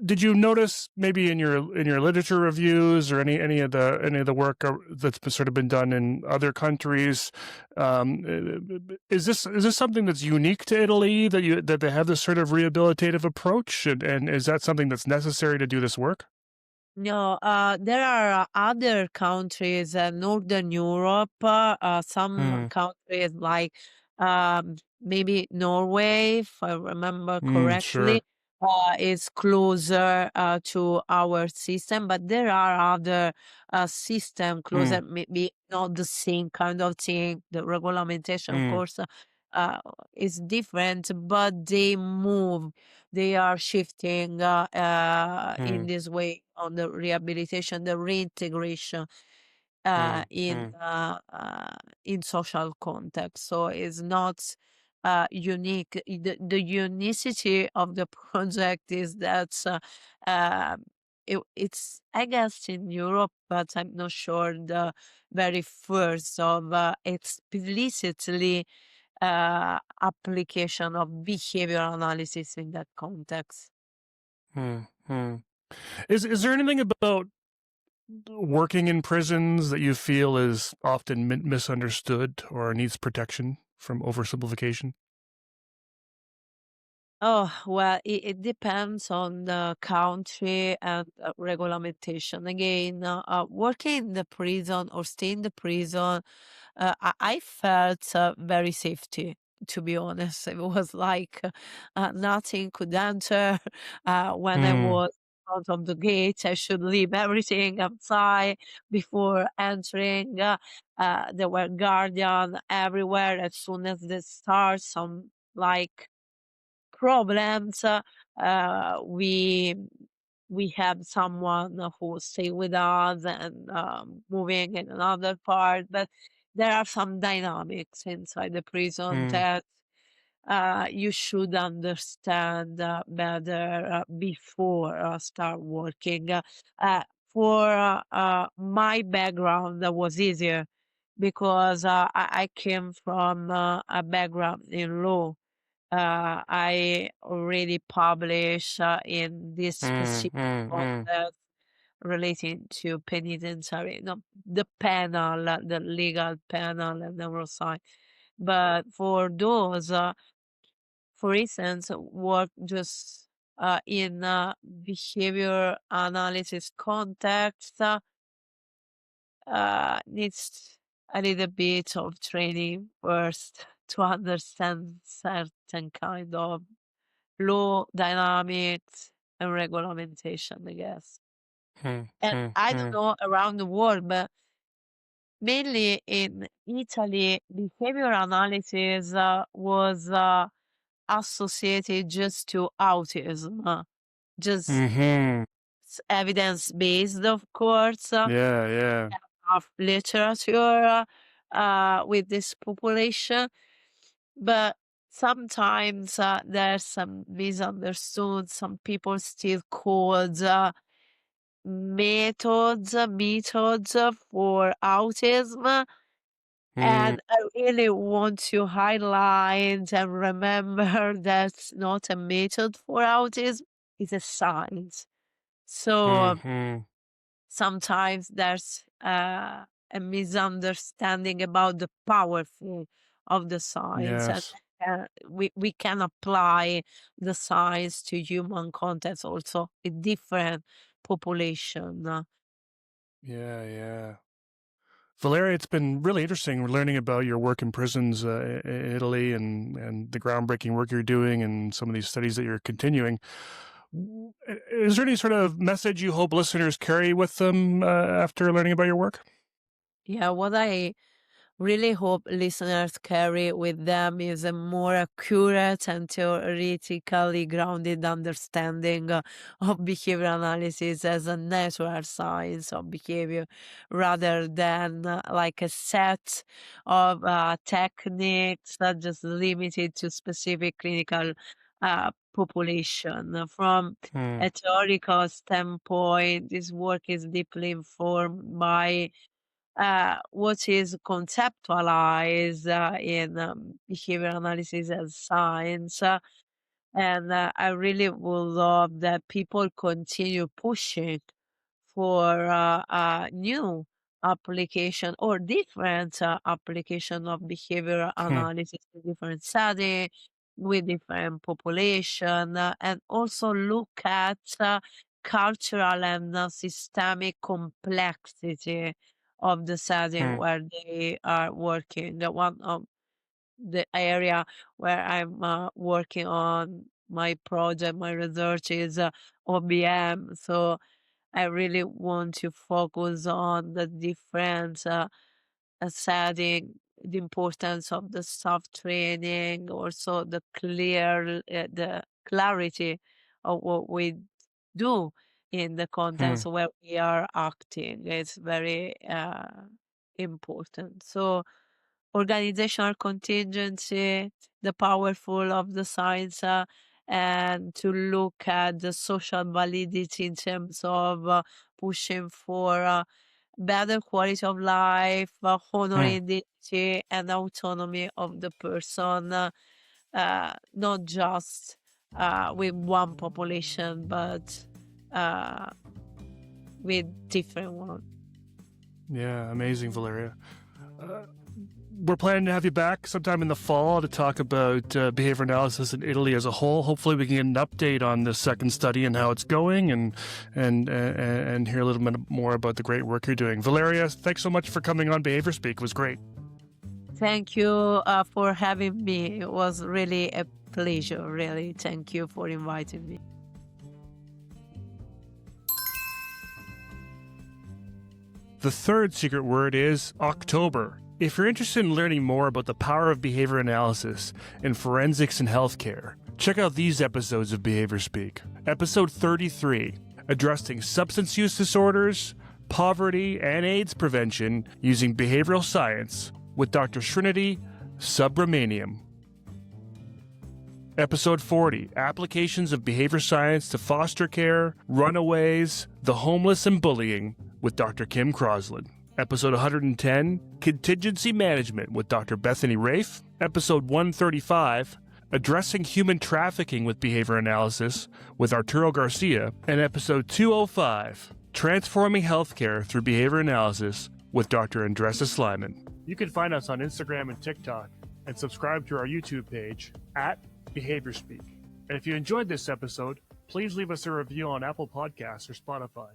Did you notice maybe in your literature reviews or any of the work that's been, sort of been done in other countries? Is this something that's unique to Italy, that they have this sort of rehabilitative approach, and is that something that's necessary to do this work? No, there are other countries, Northern Europe, some Hmm. countries like maybe Norway, if I remember Hmm. Sure. correctly, is closer to our system, but there are other system Hmm. closer, maybe not the same kind of thing. The regulation, of Hmm. course, uh, is different, but they move they are shifting in Hmm. this way on the rehabilitation, the reintegration Hmm. in Hmm. in social context. So it's not unique. The unicity of the project is that it's I guess in Europe, but I'm not sure the very first of explicitly application of behavioral analysis in that context. Hmm. Hmm. Is there anything about working in prisons that you feel is often misunderstood or needs protection from oversimplification? Oh, well, it depends on the country and regulation. Again, working in the prison or staying in the prison, I felt very safety. To be honest, it was like nothing could enter. When I Hmm. was out of the gate, I should leave everything outside before entering. There were guardians everywhere. As soon as they start some like problems, we have someone who stay with us and moving in another part. But there are some dynamics inside the prison Hmm. that you should understand better before start working. For my background, that was easier because I came from a background in law. I already published in this Hmm. specific Hmm. Hmm. context relating to penitentiary, no, the panel, the legal panel and neuroscience. But for those, for instance, work just in behavior analysis context needs a little bit of training first to understand certain kind of law dynamics and regulation, I guess. Hmm. And Hmm. I don't Hmm. know around the world, but mainly in Italy, behavior analysis was associated just to autism. just Mm-hmm. evidence-based, of course, Yeah, yeah. of literature with this population. But sometimes there's some misunderstood. Some people still called methods for autism. Mm, And I really want to highlight and remember that's not a method for autism, it's a science. So mm-hmm. sometimes there's a misunderstanding about the powerful of the science, and Yes. we can apply the science to human context also with different population. Yeah, yeah. Valeria, it's been really interesting learning about your work in prisons in Italy and the groundbreaking work you're doing and some of these studies that you're continuing. Is there any sort of message you hope listeners carry with them after learning about your work? Yeah, what I really hope listeners carry with them is a more accurate and theoretically grounded understanding of behavior analysis as a natural science of behavior rather than like a set of techniques that just limited to specific clinical population. From Hmm. a theoretical standpoint, this work is deeply informed by what is conceptualized in behavior analysis as science. And I really would love that people continue pushing for a new application or different application of behavior Hmm. analysis in different setting with different population, and also look at cultural and systemic complexity of the setting Hmm. where they are working. The one of the area where I'm working on my project, my research is OBM. So I really want to focus on the different setting, the importance of the staff training, also the clarity of what we do in the Hmm. context where we are acting. It's very important. So organizational contingency, the powerful of the science, and to look at the social validity in terms of pushing for better quality of life, Hmm. honoring dignity and autonomy of the person, not just with one population, but uh, with different ones. Yeah, amazing, Valeria. We're planning to have you back sometime in the fall to talk about behavior analysis in Italy as a whole. Hopefully, we can get an update on the second study and how it's going, and hear a little bit more about the great work you're doing. Valeria, thanks so much for coming on Behavior Speak. It was great. Thank you for having me. It was really a pleasure, really. Thank you for inviting me. The third secret word is October. If you're interested in learning more about the power of behavior analysis in forensics and healthcare, check out these episodes of Behavior Speak. Episode 33, addressing substance use disorders, poverty, and AIDS prevention using behavioral science with Dr. Srinidhi Subramaniam. Episode 40, applications of behavior science to foster care, runaways, the homeless, and bullying with Dr. Kim Crosland. Episode 110, contingency management with Dr. Bethany Rafe. Episode 135, addressing human trafficking with behavior analysis with Arturo Garcia. And episode 205, transforming healthcare through behavior analysis with Dr. Andressa Slyman. You can find us on Instagram and TikTok and subscribe to our YouTube page at Behavior Speak. And if you enjoyed this episode, please leave us a review on Apple Podcasts or Spotify.